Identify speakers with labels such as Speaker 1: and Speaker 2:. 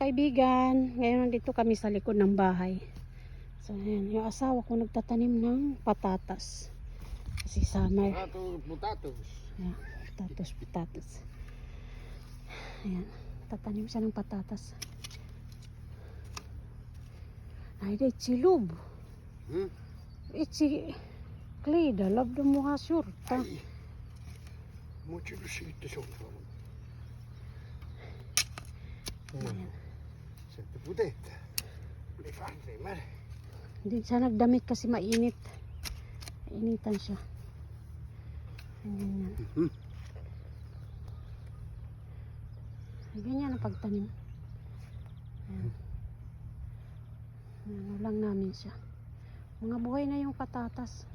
Speaker 1: kaibigan, ngayon nandito kami sa likod ng bahay. So ayan, yung asawa ko nagtatanim ng patatas. Kasi summer.
Speaker 2: Patatos.
Speaker 1: Ayan, patatas. Ayan, tatanim siya ng patatas. Ay, di chilub. Ichi klida, lab do mo ha surta.
Speaker 2: Mucho lusito sono. Sente pudetta. Le fa mare.
Speaker 1: Hindi siya nagdamit kasi mainit. Mainitan siya. Ganyan. Ganyan ang pagtanim. Ayan. Ano lang namin siya. Mga buhay na yung patatas.